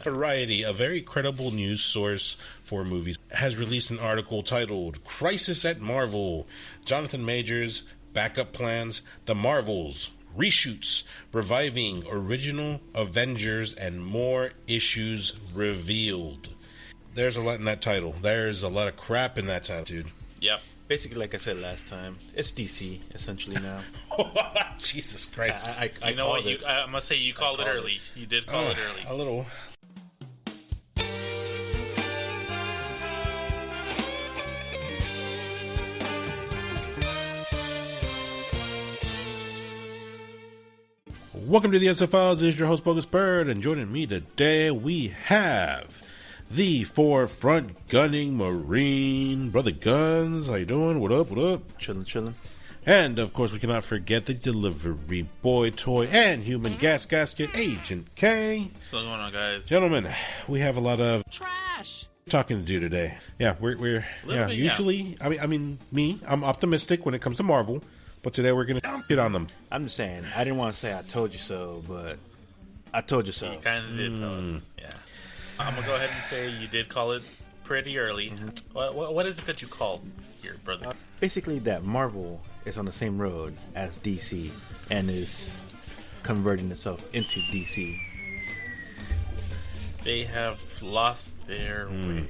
Variety, a very credible news source for movies, has released an article titled Crisis at Marvel. Jonathan Majors, backup plans, the Marvels, reshoots, reviving original Avengers, and more issues revealed. There's a lot in that title. There's a lot of crap in that title, dude. Yep. Basically, like I said last time, it's DC, essentially, now. Jesus Christ. I know what I must say, you called it early. You did call it early. A little. Welcome to the ESE Files. This is your host, Bogus Bird, and joining me today we have the forefront gunning Marine, Brother Guns. How you doing? What up? What up? Chilling. And, of course, we cannot forget the delivery boy, toy, and human gas gasket, Agent Kang. What's going on, guys? Gentlemen, we have a lot of trash talking to do today. Yeah, we're usually, I mean, I'm optimistic when it comes to Marvel. But today we're going to get on them. I'm just saying, I didn't want to say I told you so, but I told you so. You kind of did tell us. Yeah. I'm going to go ahead and say you did call it pretty early. Mm-hmm. What is it that you called here, brother? Basically that Marvel is on the same road as DC and is converting itself into DC. They have lost their way.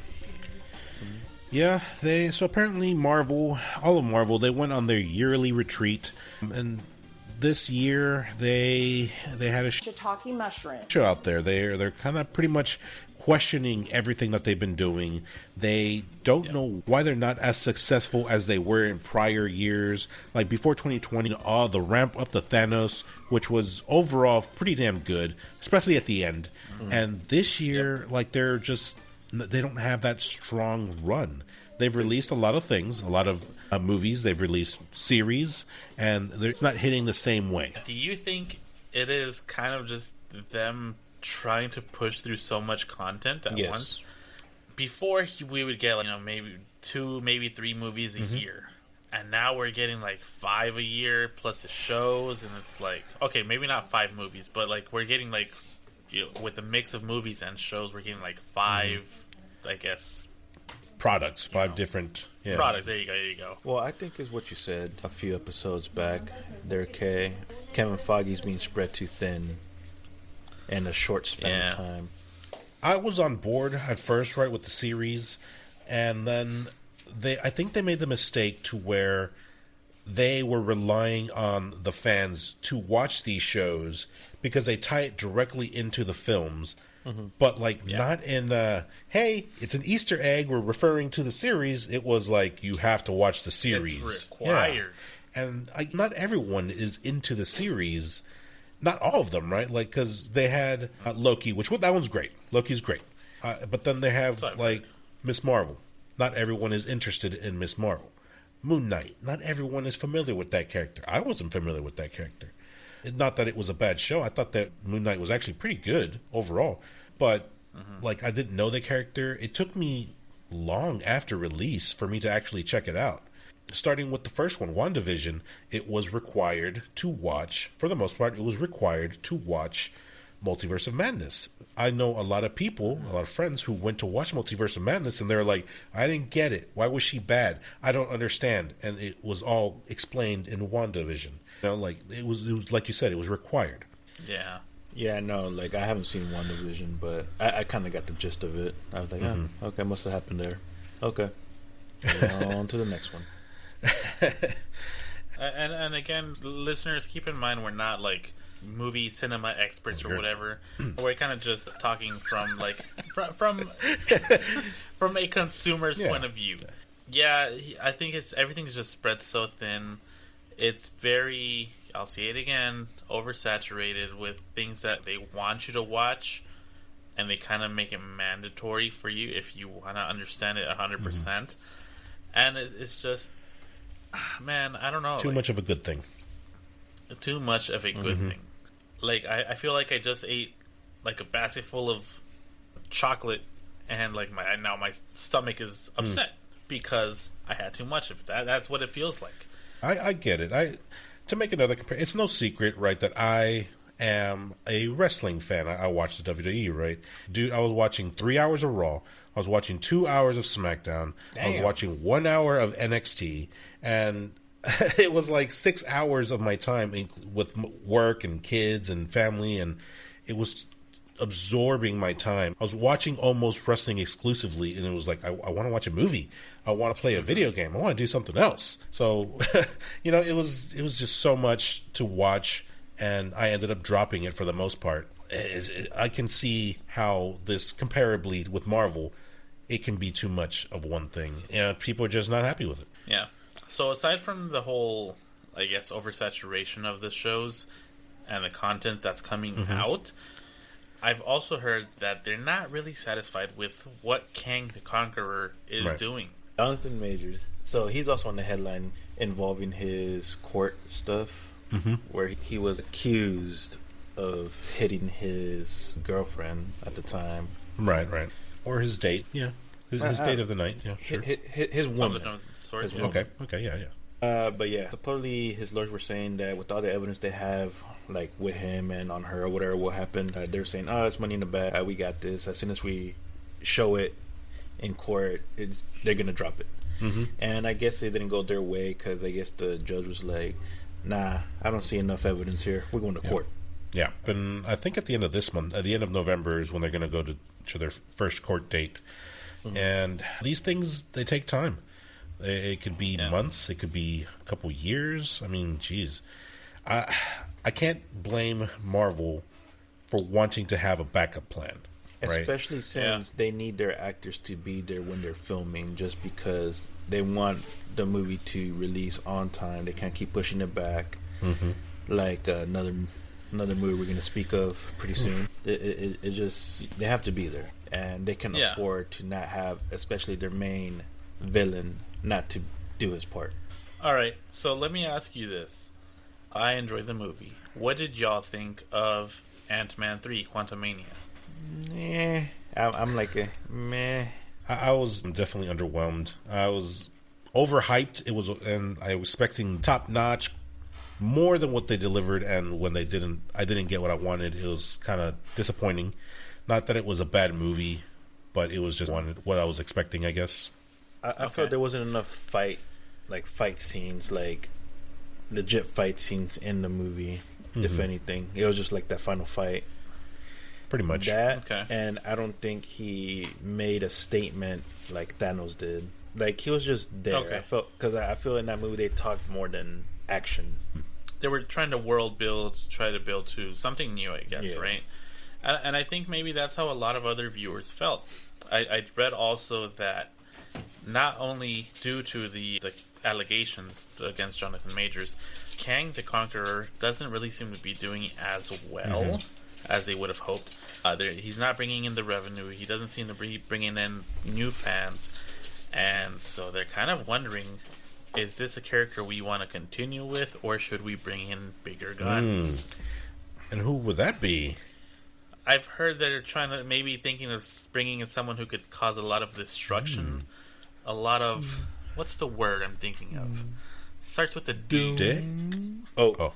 Yeah, so apparently all of Marvel, they went on their yearly retreat, and this year they had a shiitake mushroom show out there. They're kind of pretty much questioning everything that they've been doing. They don't know why they're not as successful as they were in prior years, like before 2020. The ramp up to Thanos, which was overall pretty damn good, especially at the end. And this year, like they don't have that strong run. They've released a lot of things, a lot of movies. They've released series, and it's not hitting the same way. Do you think it is kind of just them trying to push through so much content at once? Before, we would get maybe 2, maybe 3 movies a year. And now we're getting like 5 a year plus the shows, and it's like, okay, maybe not 5 movies, but like we're getting like, with a mix of movies and shows, we're getting like 5, I guess, products, 5 different products. There you go. Well, I think is what you said a few episodes back. Kevin Feige's being spread too thin in a short span of time. I was on board at first, right, with the series, and then I think they made the mistake to where they were relying on the fans to watch these shows because they tie it directly into the films. But not in hey, it's an Easter egg, we're referring to the series. It was like, you have to watch the series. It's required. And not everyone is into the series. Not all of them, right? Like, because they had Loki, that one's great. Loki's great. But then they have Miss Marvel. Not everyone is interested in Miss Marvel. Moon Knight. Not everyone is familiar with that character. I wasn't familiar with that character. Not that it was a bad show. I thought that Moon Knight was actually pretty good overall. But, I didn't know the character. It took me long after release for me to actually check it out. Starting with the first one, WandaVision, it was required to watch, for the most part, it was required to watch Multiverse of Madness. I know a lot of people, a lot of friends who went to watch Multiverse of Madness, and they're like, I didn't get it. Why was she bad? I don't understand. And it was all explained in WandaVision. It was like you said, it was required. Yeah. Yeah, no, I haven't seen WandaVision, but I kind of got the gist of it. I was like, okay, must have happened there. Okay. On to the next one. And again, listeners, keep in mind we're not movie cinema experts or whatever. We're kind of just talking from from a consumer's point of view. Yeah, I think everything's just spread so thin. It's very, I'll say it again, oversaturated with things that they want you to watch, and they kind of make it mandatory for you if you want to understand it 100%. And it's just, man, I don't know. Too much of a good thing. Too much of a good thing. I feel like I just ate a basket full of chocolate, and now my stomach is upset because I had too much of it. That's what it feels like. I get it. To make another comparison, it's no secret, right, that I am a wrestling fan. I watch the WWE, right? Dude, I was watching 3 hours of Raw. I was watching 2 hours of SmackDown. Damn. I was watching 1 hour of NXT. And it was like 6 hours of my time with work and kids and family. And it was absorbing my time. I was watching almost wrestling exclusively. And it was like, I want to watch a movie. I want to play a video game. I want to do something else. So, it was just so much to watch. And I ended up dropping it for the most part. I can see how this, comparably with Marvel, it can be too much of one thing. And people are just not happy with it. Yeah. So aside from the whole, I guess, oversaturation of the shows and the content that's coming out, I've also heard that they're not really satisfied with what Kang the Conqueror is doing. Jonathan Majors. So he's also on the headline involving his court stuff. Where he was accused of hitting his girlfriend at the time. Right. Or his date, yeah. His date of the night, yeah. Sure. His woman. Okay, yeah. But yeah, supposedly his lawyers were saying that with all the evidence they have, like with him and on her or whatever, what happened, they're saying, it's money in the bag, we got this. As soon as we show it in court, they're going to drop it. And I guess it didn't go their way because I guess the judge was like, nah, I don't see enough evidence here. We're going to court. Yeah, and I think at the end of this month, at the end of November is when they're going to go to their first court date. And these things, they take time. It could be months. It could be a couple years. I mean, geez. I can't blame Marvel for wanting to have a backup plan. Right? Especially since they need their actors to be there when they're filming, just because they want the movie to release on time. They can't keep pushing it back. Like another movie we're going to speak of pretty soon. It just, they have to be there, and they can afford to not have, especially their main villain, not to do his part. All right, so let me ask you this. I enjoyed the movie. What did y'all think of Ant-Man 3: Quantumania? I'm like a meh. I was definitely underwhelmed. I was overhyped. And I was expecting top notch, more than what they delivered. And when they didn't, I didn't get what I wanted. It was kind of disappointing. Not that it was a bad movie, but it was just what I was expecting, I guess. I felt there wasn't enough fight scenes, like legit fight scenes in the movie. If anything, it was just like that final fight. Pretty much. And I don't think he made a statement like Thanos did. Like, he was just there. I feel in that movie they talked more than action. They were trying to try to build to something new, I guess, right? And I think maybe that's how a lot of other viewers felt. I read also that not only due to the allegations against Jonathan Majors, Kang the Conqueror doesn't really seem to be doing as well as they would have hoped. He's not bringing in the revenue. He doesn't seem to be bringing in new fans. And so they're kind of wondering, is this a character we want to continue with, or should we bring in bigger guns? And who would that be? I've heard they're thinking of bringing in someone who could cause a lot of destruction. A lot of... What's the word I'm thinking of? Starts with a D. Dick? Oh.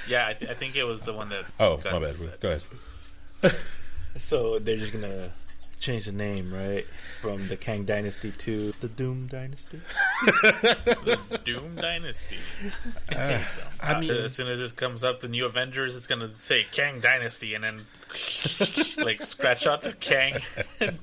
Yeah, I think it was the one that... Oh, my bad. Said. Go ahead. So they're just going to change the name, right? From the Kang Dynasty to the Doom Dynasty? The Doom Dynasty. I mean... As soon as this comes up, the new Avengers, it's going to say Kang Dynasty, and then scratch out the Kang and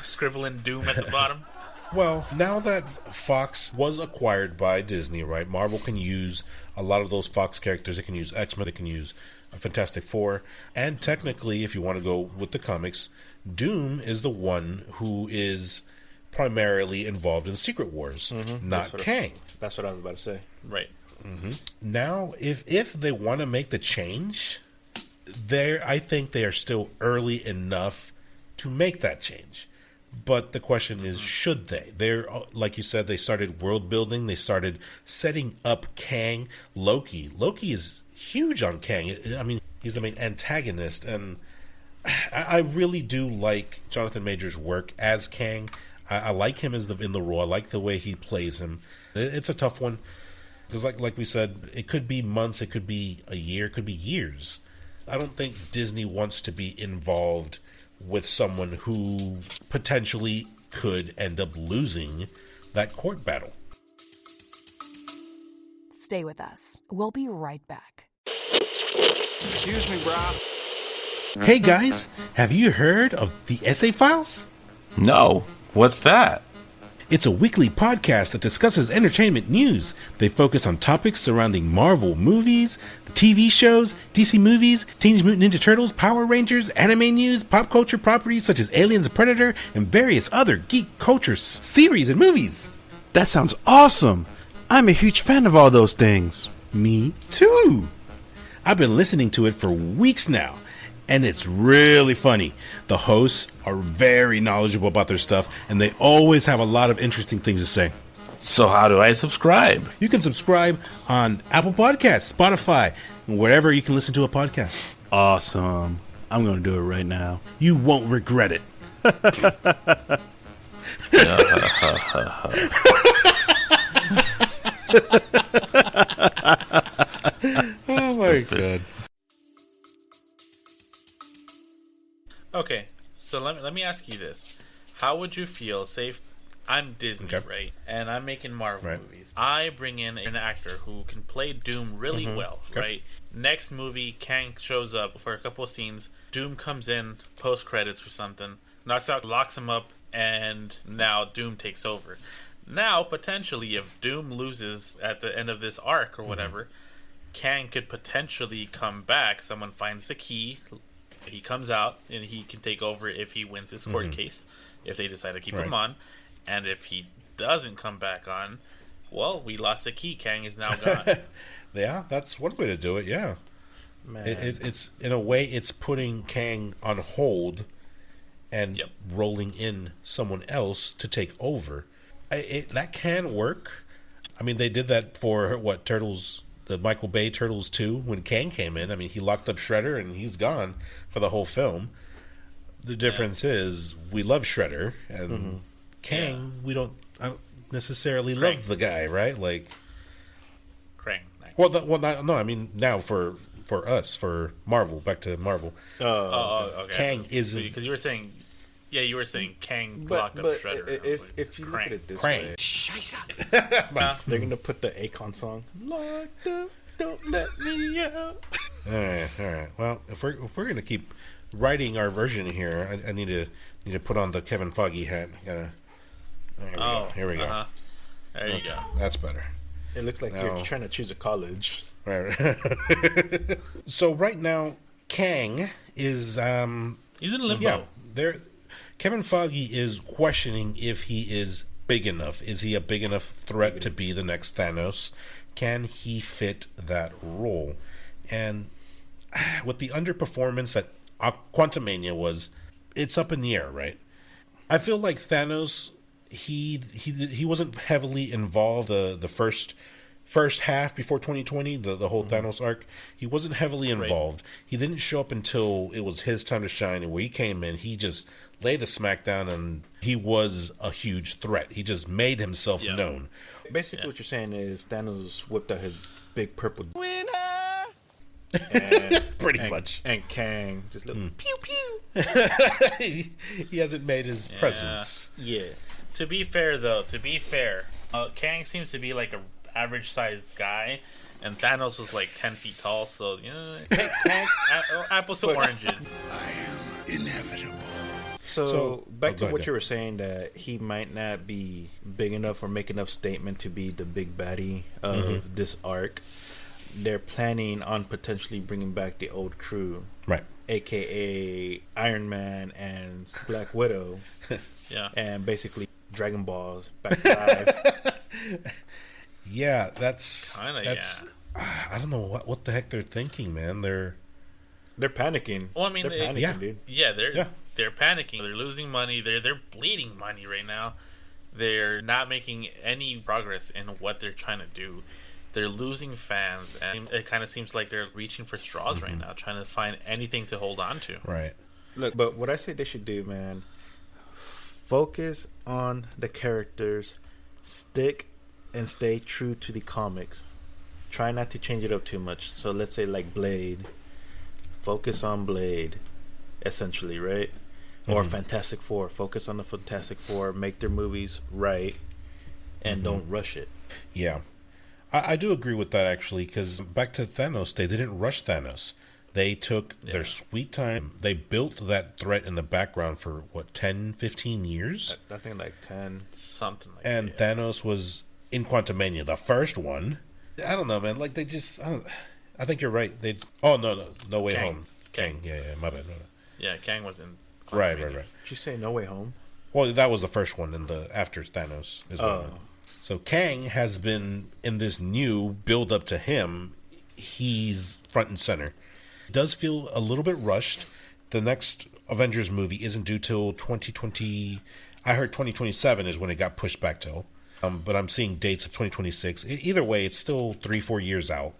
scribble in Doom at the bottom. Well, now that Fox was acquired by Disney, right, Marvel can use a lot of those Fox characters. They can use X-Men, they can use Fantastic Four, and technically, if you want to go with the comics, Doom is the one who is primarily involved in Secret Wars, not Kang. That's what I was about to say. Right. Now, if they want to make the change, I think they are still early enough to make that change. But the question is, should they? They're, like you said, they started world building. They started setting up Kang. Loki is huge on Kang. I mean, he's the main antagonist. And I really do like Jonathan Majors' work as Kang. I like him in the role. I like the way he plays him. It's a tough one. Because like we said, it could be months, it could be a year, it could be years. I don't think Disney wants to be involved with someone who potentially could end up losing that court battle. Stay with us. We'll be right back. Excuse me, brah. Hey guys, have you heard of the ESE Files? No. What's that? It's a weekly podcast that discusses entertainment news. They focus on topics surrounding Marvel movies, TV shows, DC movies, Teenage Mutant Ninja Turtles, Power Rangers, anime news, pop culture properties such as Aliens and Predator, and various other geek culture series and movies. That sounds awesome! I'm a huge fan of all those things. Me too. I've been listening to it for weeks now, and it's really funny. The hosts are very knowledgeable about their stuff, and they always have a lot of interesting things to say. So how do I subscribe? You can subscribe on Apple Podcasts, Spotify, and wherever you can listen to a podcast. Awesome. I'm going to do it right now. You won't regret it. Oh my god. Okay, so let me ask you this: how would you feel? Say, I'm Disney, right, and I'm making Marvel movies. I bring in an actor who can play Doom really well, right? Next movie, Kang shows up for a couple of scenes. Doom comes in post credits or something, knocks out, locks him up, and now Doom takes over. Now, potentially, if Doom loses at the end of this arc or whatever, Kang could potentially come back. Someone finds the key. He comes out and he can take over if he wins his court case, if they decide to keep him on. And if he doesn't come back on, well, we lost the key. Kang is now gone. Yeah, that's one way to do it, yeah. Man. It's in a way, it's putting Kang on hold and rolling in someone else to take over. That can work. I mean, they did that for, Turtles... the Michael Bay Turtles 2, when Kang came in. I mean, he locked up Shredder and he's gone for the whole film. The difference is we love Shredder, and Kang, I don't necessarily love the guy, right? Like Krang. No, I mean now for us, for Marvel, back to Marvel. Okay. Kang isn't, because you were saying Kang locked up Shredder. If you look at it this Krang. way, they're gonna put the Akon song. Locked up, don't let me out. All right. Well, if we're gonna keep writing our version here, I need to put on the Kevin Feige hat. Here we go. There you go. That's better. It looks like you're trying to choose a college. Right. So right now, Kang is he's in limbo. Yeah, Kevin Feige is questioning if he is big enough. Is he a big enough threat to be the next Thanos? Can he fit that role? And with the underperformance that Quantumania was, it's up in the air, right? I feel like Thanos, he wasn't heavily involved the first half before 2020, the whole Thanos arc. He wasn't heavily involved. He didn't show up until it was his time to shine, and when he came in, he just laid the smackdown, and he was a huge threat. He just made himself known. Basically, what you're saying is Thanos whipped out his big purple Winner! And, Pretty much. And Kang just little pew pew. He hasn't made his presence. Yeah. To be fair, Kang seems to be like a average-sized guy, and Thanos was like 10 feet tall. So apples to oranges. I am inevitable. So back to what you were saying, that he might not be big enough or make enough statement to be the big baddie of this arc. They're planning on potentially bringing back the old crew, Right. AKA Iron Man and Black Widow. And basically Dragon Balls back to life. Yeah, that's Kinda, I don't know what the heck they're thinking, man. They're panicking. Well, I mean, they're panicking, dude. Yeah, they're panicking. They're losing money. They're bleeding money right now. They're not making any progress in what they're trying to do. They're losing fans, and it kind of seems like they're reaching for straws right now, trying to find anything to hold on to. right. Look, but what I say they should do, man, focus on the characters, stick and stay true to the comics. try not to change it up too much. So let's say like Blade, focus on Blade, essentially, right? Or Fantastic Four, focus on the Fantastic Four, make their movies right, and don't rush it. Yeah. I do agree with that, actually, because back to Thanos, they didn't rush Thanos. They took their sweet time. They built that threat in the background for, 10, 15 years? I think like 10. Something like and that. And Thanos was in Quantumania, the first one. I don't know, man. Like, they just... I think you're right. No Way Kang. Home. Kang. Yeah, my bad. Yeah, Kang was in... Right. Did you say No Way Home? Well, that was the first one in the after Thanos as well. So Kang has been in this new build up to him. He's front and center. It does feel a little bit rushed. The next Avengers movie isn't due till 2020. I heard 2027 is when it got pushed back till. But I'm seeing dates of 2026. Either way, it's still 3-4 years out.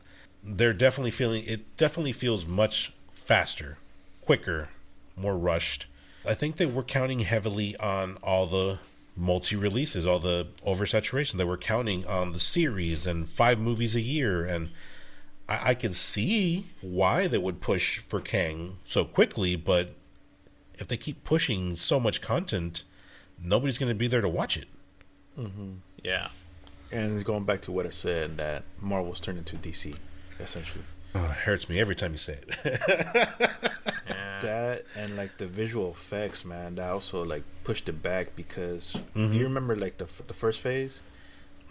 They're definitely feeling it. Definitely feels much faster, quicker, more rushed. I think they were counting heavily on all the multi-releases, all the oversaturation. They were counting on the series and 5 movies a year, and I could see why they would push for Kang so quickly, but if they keep pushing so much content, nobody's going to be there to watch it. Yeah. And it's going back to what I said, that Marvel's turned into DC, essentially. Oh, it hurts me every time you say it. That and like the visual effects, man, that also like pushed it back because you remember like the first phase,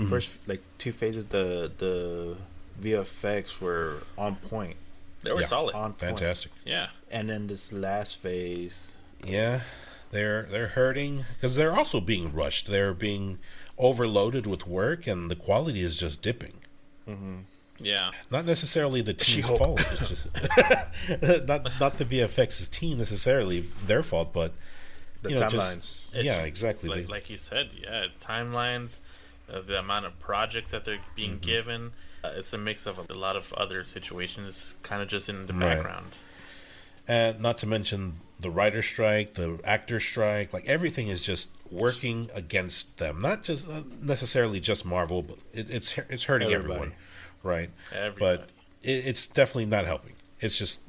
first like 2 phases, the VFX were on point. They were solid. On point. Fantastic. Yeah. And then this last phase, Yeah, they're hurting because they're also being rushed. They're being overloaded with work, and the quality is just dipping. Yeah. Not necessarily the team's fault. It's just not the VFX's team necessarily their fault, but the timelines. timelines. Exactly. Like you said, timelines, the amount of projects that they're being given. It's a mix of a lot of other situations, kind of just in the background. And not to mention the writer strike, the actor strike. Like everything is just working against them. Not just necessarily just Marvel, but it's hurting everyone. Right, Everybody. but it's definitely not helping. It's just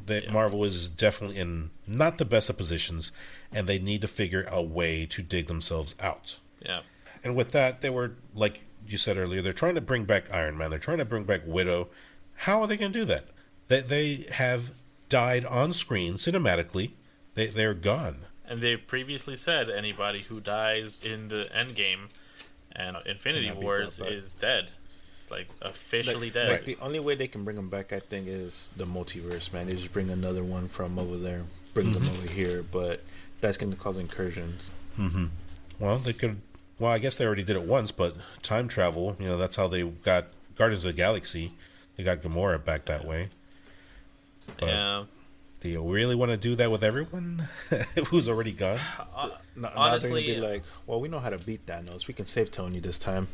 that Marvel is definitely in not the best of positions, and they need to figure a way to dig themselves out. Yeah. And with that, they were, like you said earlier, they're trying to bring back Iron Man. They're trying to bring back Widow. How are they going to do that? They have died on screen cinematically. They're gone. And they previously said anybody who dies in the Endgame and Infinity Wars is dead. Like, officially dead. Like, the only way they can bring them back, I think, is the multiverse, man. They just bring another one from over there, bring them over here, but that's going to cause incursions. Well, they could. Well, I guess they already did it once, but time travel. That's how they got Guardians of the Galaxy. They got Gamora back that way. But Yeah. do you really want to do that with everyone who's already gone? Now they're Honestly, going to be like, well, we know how to beat Thanos. We can save Tony this time.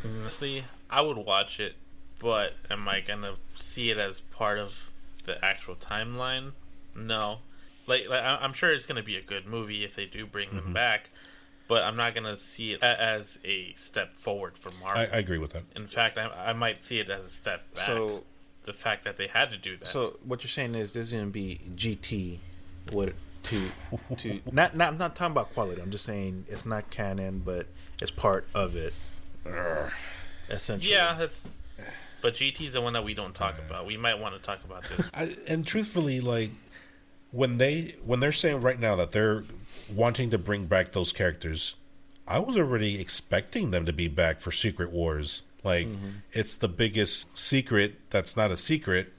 honestly, I would watch it, but am I gonna see it as part of the actual timeline? No. Like I'm sure it's gonna be a good movie if they do bring them back, but I'm not gonna see it as a step forward for Marvel. I agree with that. In fact, I might see it as a step back. So, the fact that they had to do that. So what you're saying is there's going to be GT, not I'm not talking about quality. I'm just saying it's not canon, but it's part of it. Essentially, yeah, but GT's the one that we don't talk about. We might want to talk about this. And truthfully, like when they're saying right now that they're wanting to bring back those characters, I was already expecting them to be back for Secret Wars. Like it's the biggest secret that's not a secret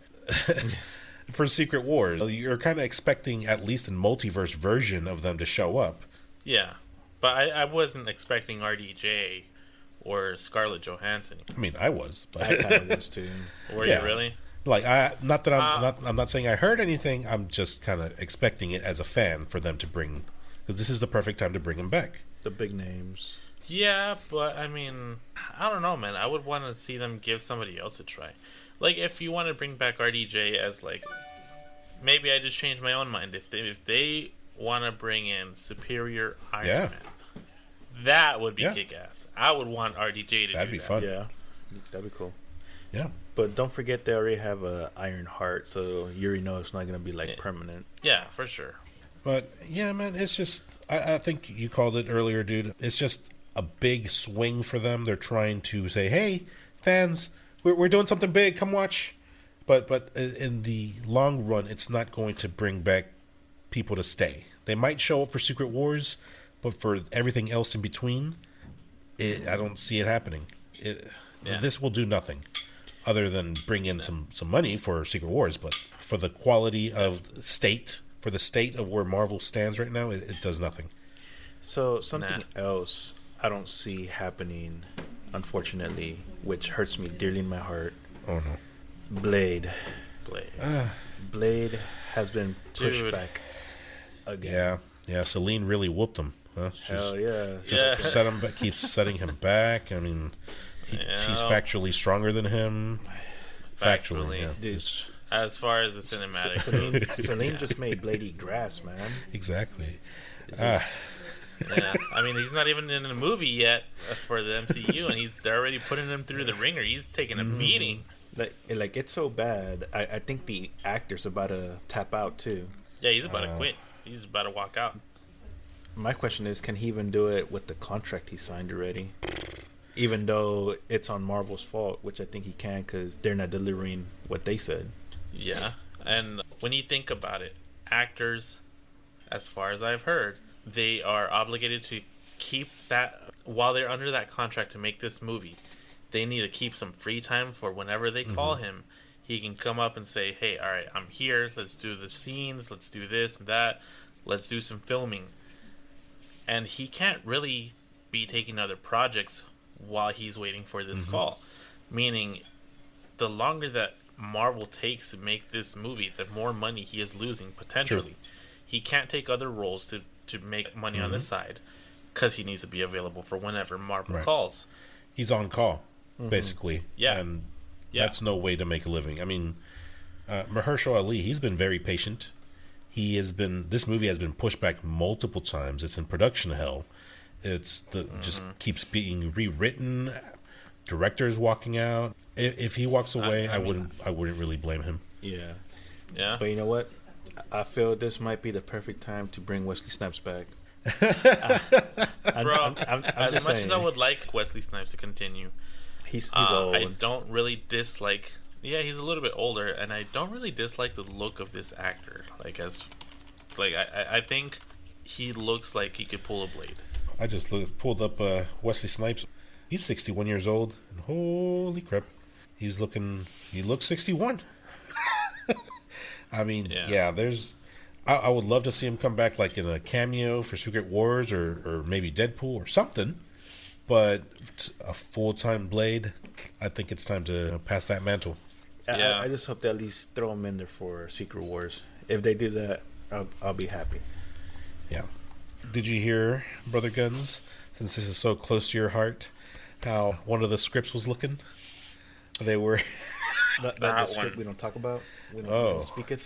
for Secret Wars. You're kind of expecting at least a multiverse version of them to show up. Yeah, but I wasn't expecting RDJ or Scarlett Johansson. I mean, I was, but I kind of was too. Were you really? Like I'm not saying I heard anything. I'm just kind of expecting it as a fan for them to bring, because this is the perfect time to bring them back. The big names. Yeah, but I mean, I don't know, man. I would want to see them give somebody else a try. Like, if you want to bring back RDJ as like, maybe I just changed my own mind. If they want to bring in Superior Iron Man, that would be kick ass. I would want RDJ to That'd do be that. fun. Yeah. That'd be cool. Yeah. But don't forget they already have a Iron Heart, so you already know it's not going to be like permanent. Yeah, for sure. But yeah, man, it's just I think you called it earlier, dude. It's just a big swing for them. They're trying to say, "Hey, fans, we're doing something big. Come watch." But in the long run, it's not going to bring back people to stay. They might show up for Secret Wars, but for everything else in between, I don't see it happening. This will do nothing other than bring in some money for Secret Wars, but for the quality of for the state of where Marvel stands right now, it does nothing. So something else I don't see happening, unfortunately, which hurts me dearly in my heart. Oh no. Blade has been pushed back again. Yeah. Celine really whooped him. Huh? Hell yeah! Just keeps setting him back. I mean, she's factually stronger than him. Factually, yeah. Dude, as far as the cinematic, Celine just made Blade eat grass, man. Exactly. Yeah, I mean, he's not even in a movie yet for the MCU, and they're already putting him through the ringer. He's taking a beating. Like it's so bad. I think the actor's about to tap out too. Yeah, he's about to quit. He's about to walk out. My question is, can he even do it with the contract he signed already? Even though it's on Marvel's fault, which I think he can because they're not delivering what they said. Yeah, and when you think about it, actors, as far as I've heard, they are obligated to keep that while they're under that contract to make this movie. They need to keep some free time for whenever they call him. He can come up and say, "Hey, all right, I'm here. Let's do the scenes. Let's do this and that. Let's do some filming." And he can't really be taking other projects while he's waiting for this call. Meaning, the longer that Marvel takes to make this movie, the more money he is losing potentially. True. He can't take other roles to make money on this side because he needs to be available for whenever Marvel calls. He's on call, basically. Yeah. And that's no way to make a living. I mean, Mahershala Ali, he's been very patient. This movie has been pushed back multiple times. It's in production hell. Just keeps being rewritten. Directors walking out. If he walks away, I wouldn't really blame him. Yeah. Yeah. But you know what? I feel this might be the perfect time to bring Wesley Snipes back. Bro, as much as I would like Wesley Snipes to continue, he's old. I don't really dislike. Yeah, he's a little bit older, and I don't really dislike the look of this actor. I think he looks like he could pull a Blade. I just pulled up Wesley Snipes. He's 61 years old, and holy crap, he looks 61. I mean, I would love to see him come back like in a cameo for Secret Wars or maybe Deadpool or something. But a full-time Blade, I think it's time to pass that mantle. Yeah. I just hope they at least throw him in there for Secret Wars. If they do that, I'll be happy. Yeah. Did you hear, Brother Guns, since this is so close to your heart, how one of the scripts was looking? They were... the script we don't talk about? We don't speaketh?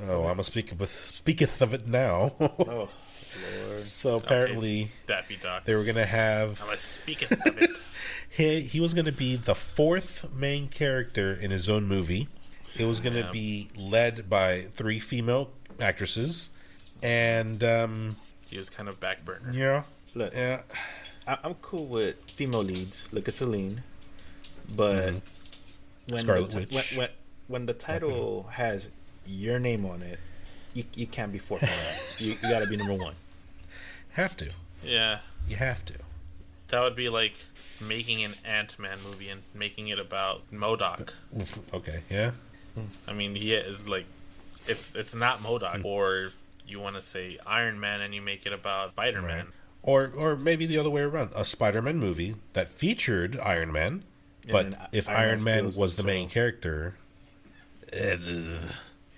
Oh, I'm a speaketh of it now. Oh, Lord. So apparently, they were going to have... I'm a speaketh of it. He was going to be the fourth main character in his own movie. It was going to be led by 3 female actresses. And... he was kind of back burner. Yeah. Look, I'm cool with female leads. Look at Celine. But when the title has your name on it, you can't be fourth on that. You got to be number 1. Have to. Yeah. You have to. That would be like making an Ant-Man movie and making it about MODOK. Okay, yeah. I mean, he is like, it's not MODOK. Or you want to say Iron Man and you make it about Spider-Man. Right. Or maybe the other way around. A Spider-Man movie that featured Iron Man, but if Iron Man was the main character, it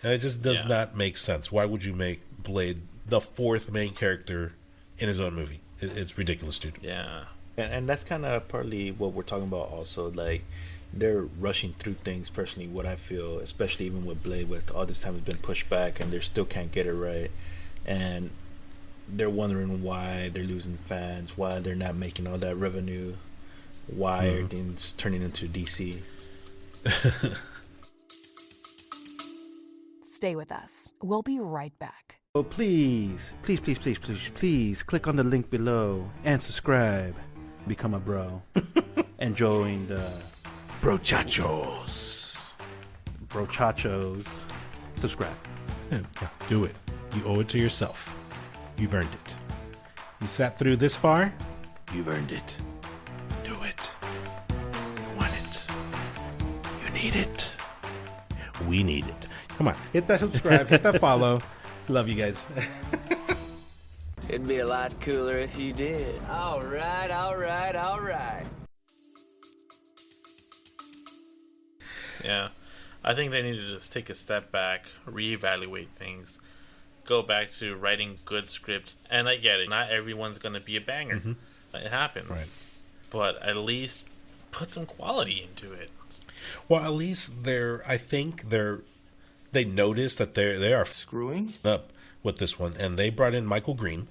just does not make sense. Why would you make Blade the fourth main character in his own movie? It's ridiculous, dude. Yeah. And that's kind of partly what we're talking about also. Like, they're rushing through things, personally, what I feel, especially even with Blade, with all this time has been pushed back and they still can't get it right. And they're wondering why they're losing fans, why they're not making all that revenue. why everything's turning into DC. Stay with us. We'll be right back. Oh, please click on the link below and subscribe. Become a bro. And join the Brochachos. Subscribe. Yeah, do it. You owe it to yourself. You've earned it. You sat through this far. You've earned it. Do it. You want it. You need it. We need it. Come on. Hit that subscribe. Hit that follow. Love you guys. It'd be a lot cooler if you did. All right. Yeah. I think they need to just take a step back, reevaluate things, go back to writing good scripts. And I get it. Not everyone's going to be a banger. Mm-hmm. It happens. Right. But at least put some quality into it. Well, at least they noticed that they are screwing up with this one, and they brought in Michael Green,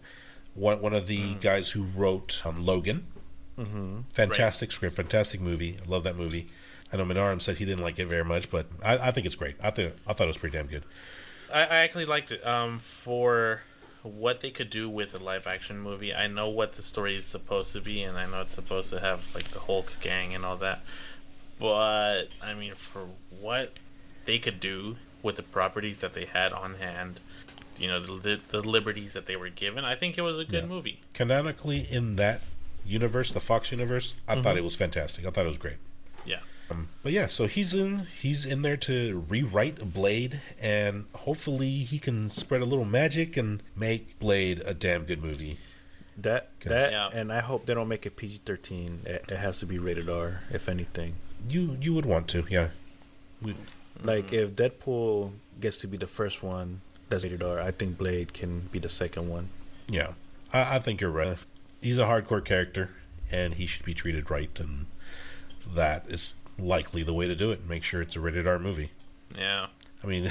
one of the guys who wrote Logan. Mm-hmm. Fantastic script, fantastic movie. I love that movie. I know Minaram said he didn't like it very much, but I think it's great. I thought it was pretty damn good. I actually liked it for what they could do with a live action movie. I know what the story is supposed to be, and I know it's supposed to have like the Hulk gang and all that. But I mean, for what they could do with the properties that they had on hand, you know, the liberties that they were given, I think it was a good movie. Canonically, in that universe, the Fox universe, I thought it was fantastic. I thought it was great. Yeah. But yeah, so he's in there to rewrite Blade, and hopefully he can spread a little magic and make Blade a damn good movie. And I hope they don't make it PG-13. It has to be rated R, if anything. You would want to, yeah. Like if Deadpool gets to be the first one that's rated R, I think Blade can be the second one. Yeah, I think you're right. He's a hardcore character, and he should be treated right, and that is likely the way to do it. Make sure it's a rated R movie. Yeah. I mean,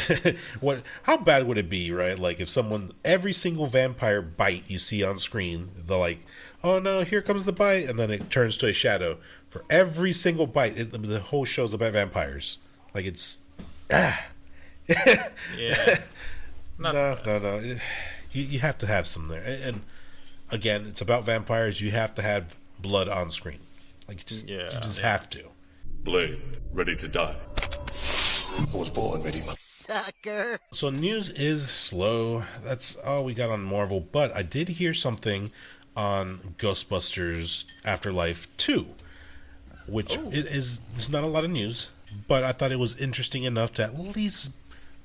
how bad would it be, right? Like if every single vampire bite you see on screen, they're like, oh no, here comes the bite, and then it turns to a shadow. For every single bite, the whole show's about vampires. Like it's, Yeah. No. You have to have some there. And again, it's about vampires. You have to have blood on screen. Like you just have to. Blade, ready to die. I was born ready, Sucker. So news is slow. That's all we got on Marvel. But I did hear something on Ghostbusters Afterlife 2, which is not a lot of news, but I thought it was interesting enough to at least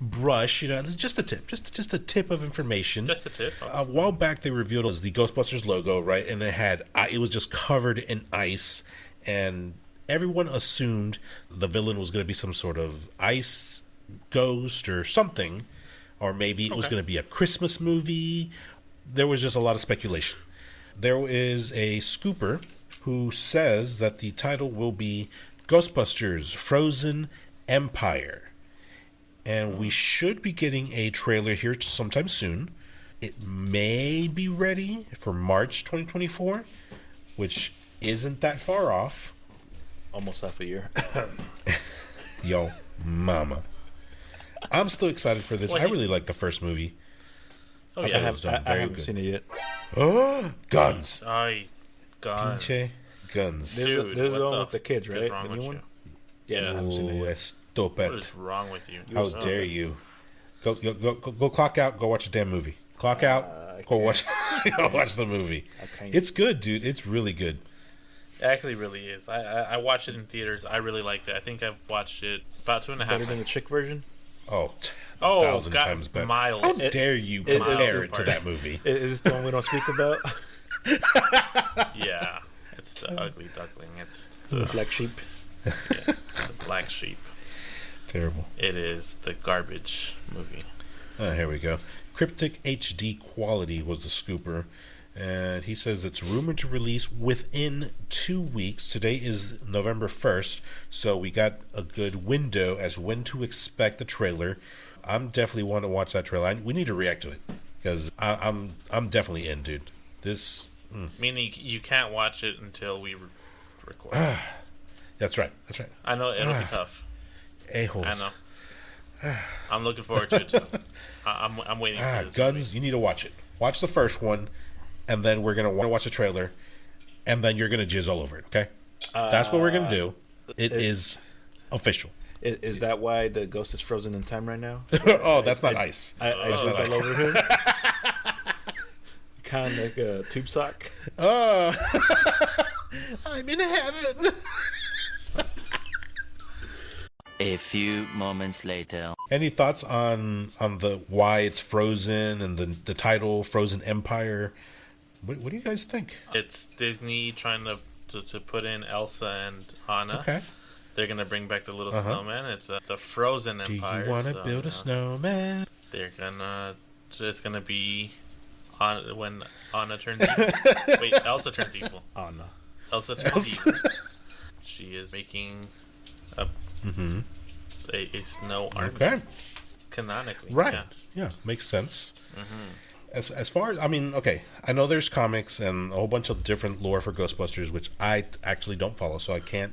brush, just a tip, just a tip of information. Just a tip. A while back, they revealed it was the Ghostbusters logo, right? And it was just covered in ice, and everyone assumed the villain was going to be some sort of ice ghost or something, or maybe it was going to be a Christmas movie. There was just a lot of speculation. There is a scooper who says that the title will be Ghostbusters Frozen Empire. And we should be getting a trailer here sometime soon. It may be ready for March 2024, which isn't that far off. Almost half a year. Yo, mama. I'm still excited for this. I really like the first movie. Oh, I yeah. I haven't seen it yet. Oh, guns. Guns. Pinche guns. There's the one with the kids, right? Wrong The with new you? one? Yeah. I haven't seen it yet. Estupid. What is wrong with you? How dare you? Go clock out. Go watch a damn movie. Clock out. Go watch the movie. It's good, dude. It's really good. It actually really is. I watched it in theaters. I really liked it. I think I've watched it about 2.5 times. Better than the chick version? Oh, 1,000 times better. Miles. How dare you compare it to that movie? Is this the one we don't speak about? Yeah. It's the ugly duckling. It's The black sheep. Yeah, the black sheep. Terrible. It is the garbage movie. Here we go. Cryptic HD quality was the scooper. And he says it's rumored to release within 2 weeks. Today is November 1st, so we got a good window as when to expect the trailer. I'm definitely want to watch that trailer. We need to react to it because I'm definitely in, dude. This meaning you can't watch it until we record. That's right. That's right. I know it'll be tough. A-holes. I know. I'm looking forward to it too. I'm waiting for this Guns, movie. you need to watch it. Watch the first one, and then we're going to want to watch the trailer, and then you're going to jizz all over it, okay? That's what we're going to do. It is official. Is that why the ghost is frozen in time right now? Oh, that's not ice. I jizzed all over him. Kind of like a tube sock. Oh. I'm in heaven. A few moments later. Any thoughts on the why it's frozen and the title Frozen Empire? What do you guys think? It's Disney trying to put in Elsa and Anna. Okay. They're gonna bring back the little snowman. It's the Frozen Empire. Do you want to build a snowman? They're gonna. It's gonna be when Anna turns evil. Wait, Elsa turns evil. Elsa turns evil. She is making a snow army. Okay. Canonically, right? Yeah, makes sense. As far as, I mean, okay, I know there's comics and a whole bunch of different lore for Ghostbusters, which I actually don't follow, so I can't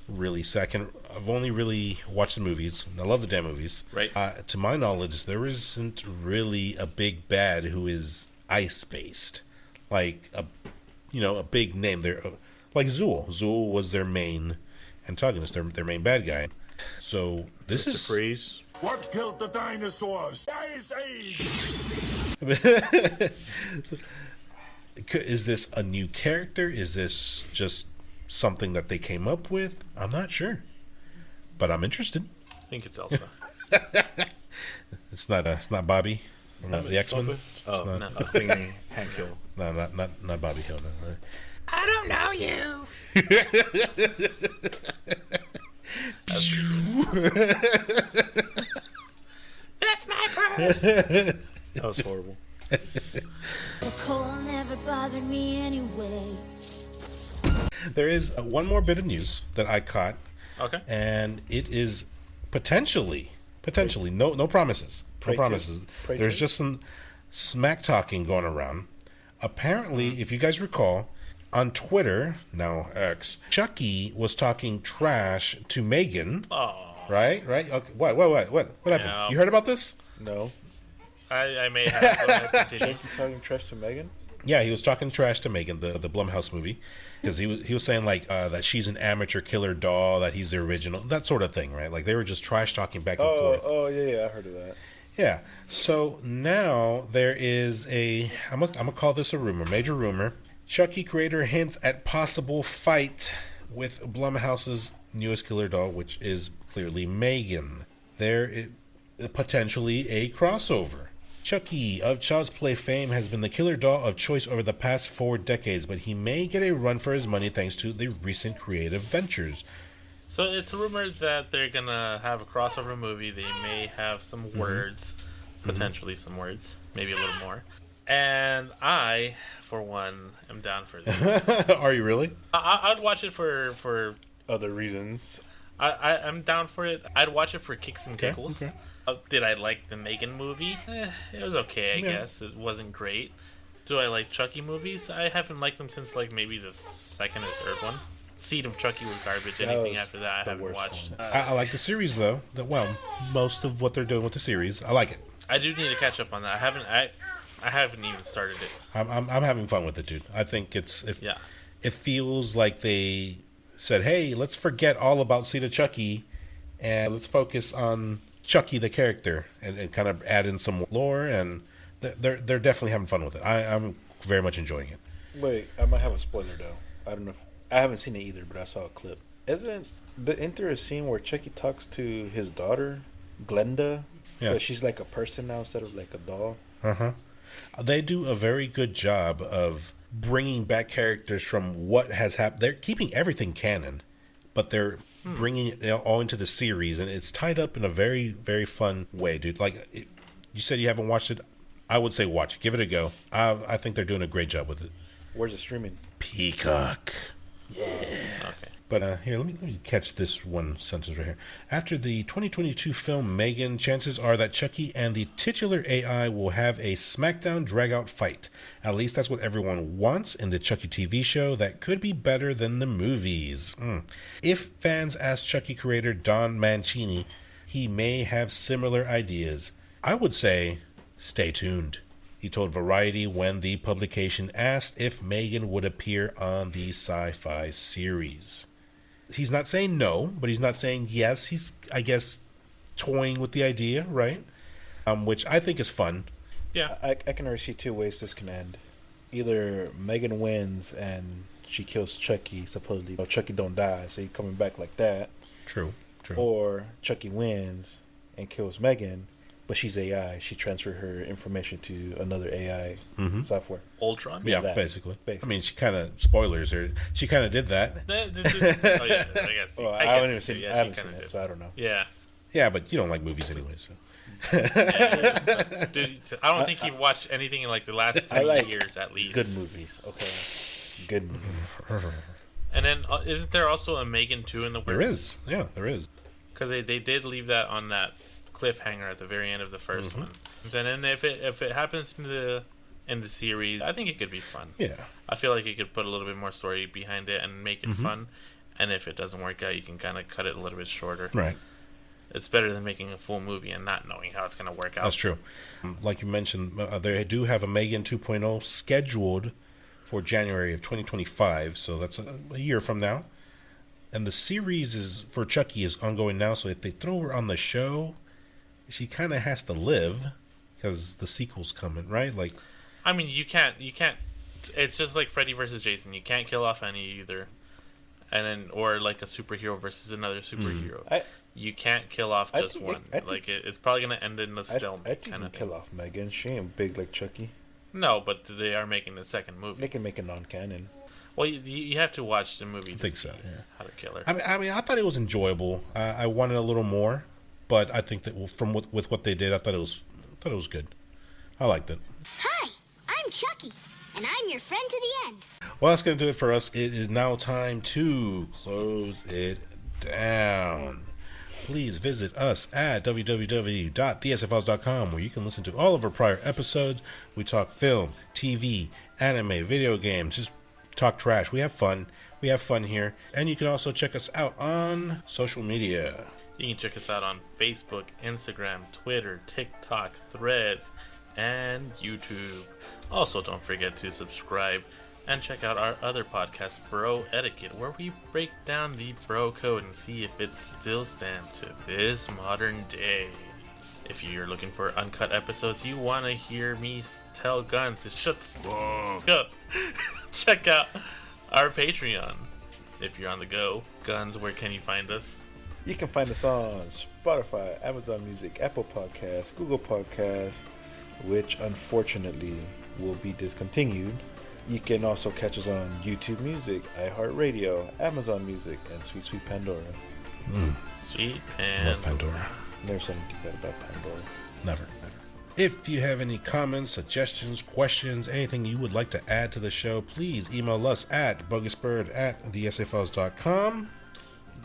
really say. I've only really watched the movies, and I love the damn movies. Right. To my knowledge, there isn't really a big bad who is ice based, like a big name. There, like Zool. Zool was their main antagonist, their main bad guy. So this is Freeze. What killed the dinosaurs? Ice Age! Is this a new character? Is this just something that they came up with? I'm not sure, but I'm interested. I think it's Elsa. It's not Bobby, the X-Men. Oh, not, no. I was thinking Hank Hill. No, not Bobby Hill. No. I don't know you. That's my purse. That was horrible. The cold never bothered me anyway. There is one more bit of news that I caught. Okay. And it is potentially no promises. No promises. There's just some smack talking going around. Apparently, if you guys recall, on Twitter, now X, Chucky was talking trash to Megan. Oh. Right? Okay. What happened? Yeah. You heard about this? No. I may have. Chucky talking trash to Megan? Yeah, he was talking trash to Megan, the Blumhouse movie, because he was saying like that she's an amateur killer doll, that he's the original, that sort of thing, right? Like they were just trash talking back and forth. Oh yeah, I heard of that. Yeah. So now there is I'm gonna call this a rumor, major rumor. Chucky creator hints at possible fight with Blumhouse's newest killer doll, which is clearly Megan. There is potentially a crossover. Chucky of Child's Play fame has been the killer doll of choice over the past 4 decades, but he may get a run for his money thanks to the recent creative ventures. So it's rumored that they're gonna have a crossover movie. They may have some words, potentially some words, maybe a little more. And I, for one, am down for this. Are you really? I'd watch it for other reasons. I'm down for it. I'd watch it for kicks and giggles. Okay. Did I like the Megan movie? It was okay, I guess. It wasn't great. Do I like Chucky movies? I haven't liked them since like maybe the second or third one. Seed of Chucky was garbage. Anything after that I haven't watched. I like the series though. Most of what they're doing with the series, I like it. I do need to catch up on that. I haven't even started it. I'm having fun with it, dude. I think it feels like they said, hey, let's forget all about Seed of Chucky and let's focus on Chucky the character and kind of add in some lore, and they're definitely having fun with it. I'm very much enjoying it. Wait, I might have a spoiler though. I don't know if I haven't seen it either, but I saw a clip. Isn't the scene where Chucky talks to his daughter, Glenda? Yeah. But she's like a person now instead of like a doll. They do a very good job of bringing back characters from what has happened. They're keeping everything canon, but they're bringing it all into the series, and it's tied up in a very, very fun way, dude. Like, you said you haven't watched it. I would say watch it. Give it a go. I think they're doing a great job with it. Where's it streaming? Peacock. Yeah. Okay. But here, let me catch this one sentence right here. After the 2022 film Megan, chances are that Chucky and the titular AI will have a smackdown drag-out fight. At least that's what everyone wants in the Chucky TV show that could be better than the movies. If fans ask Chucky creator Don Mancini, he may have similar ideas. I would say, stay tuned. He told Variety when the publication asked if Megan would appear on the sci-fi series. He's not saying no, but he's not saying yes. He's, I guess, toying with the idea, right? Which I think is fun. Yeah. I can already see two ways this can end. Either Megan wins and she kills Chucky, supposedly. Chucky don't die, so he's coming back like that. True. Or Chucky wins and kills Megan, but she's AI. She transferred her information to another AI software. Ultron? Yeah, basically. I mean, she kind of, spoilers, she kind of did that. Oh, yeah, I guess. Well, I haven't seen it, so I don't know. Yeah. Yeah, but you don't like movies anyway, so. Dude, I don't think you've watched anything in like the last 3 years at least. Good movies, okay. Good movies. And then, isn't there also a Megan 2 in the works? There is. Yeah, there is. Because they did leave that on that cliffhanger at the very end of the first one. And then if it happens in the series, I think it could be fun. Yeah. I feel like you could put a little bit more story behind it and make it fun. And if it doesn't work out, you can kind of cut it a little bit shorter. Right. It's better than making a full movie and not knowing how it's going to work out. That's true. Like you mentioned, they do have a Megan 2.0 scheduled for January of 2025, so that's a year from now. And the series for Chucky is ongoing now, so if they throw her on the show, she kind of has to live because the sequel's coming, right? Like, I mean, you can't. It's just like Freddy versus Jason. You can't kill off any either, and then or like a superhero versus another superhero. You can't kill off just one. It's probably gonna end in a stalemate. I think you kill off Megan. She ain't big like Chucky. No, but they are making the second movie. They can make it non-canon. Well, you have to watch the movie to see how to kill her. I mean, I thought it was enjoyable. I wanted a little more, but I think that from with what they did, I thought it was good. I liked it. Hi, I'm Chucky, and I'm your friend to the end. Well, that's going to do it for us. It is now time to close it down. Please visit us at www.thesefiles.com, where you can listen to all of our prior episodes. We talk film, TV, anime, video games, just talk trash. We have fun. We have fun here. And you can also check us out on social media. You can check us out on Facebook, Instagram, Twitter, TikTok, Threads, and YouTube. Also, don't forget to subscribe and check out our other podcast, Bro Etiquette, where we break down the bro code and see if it still stands to this modern day. If you're looking for uncut episodes, you want to hear me tell Guns to shut the f*** up. Check out our Patreon. If you're on the go, Guns, where can you find us? You can find us on Spotify, Amazon Music, Apple Podcasts, Google Podcasts, which unfortunately will be discontinued. You can also catch us on YouTube Music, iHeartRadio, Amazon Music, and Sweet Pandora. Sweet Pandora. Never said anything bad about Pandora. Never. If you have any comments, suggestions, questions, anything you would like to add to the show, please email us at buggisbird@thesefiles.com.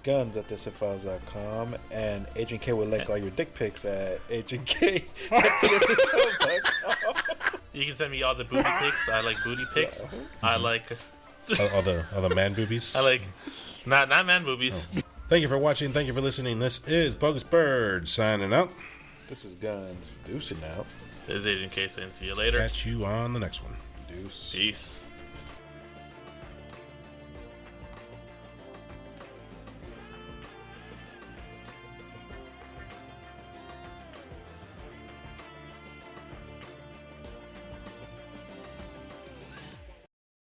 Guns at thesefiles.com, and Agent K would like all your dick pics at agentk@thesefiles.com. You can send me all the booty pics. I like booty pics. I like all the man boobies. I like not man boobies. Oh. Thank you for watching. Thank you for listening. This is Bogus Bird signing out. This is Guns deucing out. This is Agent K saying see you later. Catch you on the next one. Deuce. Peace.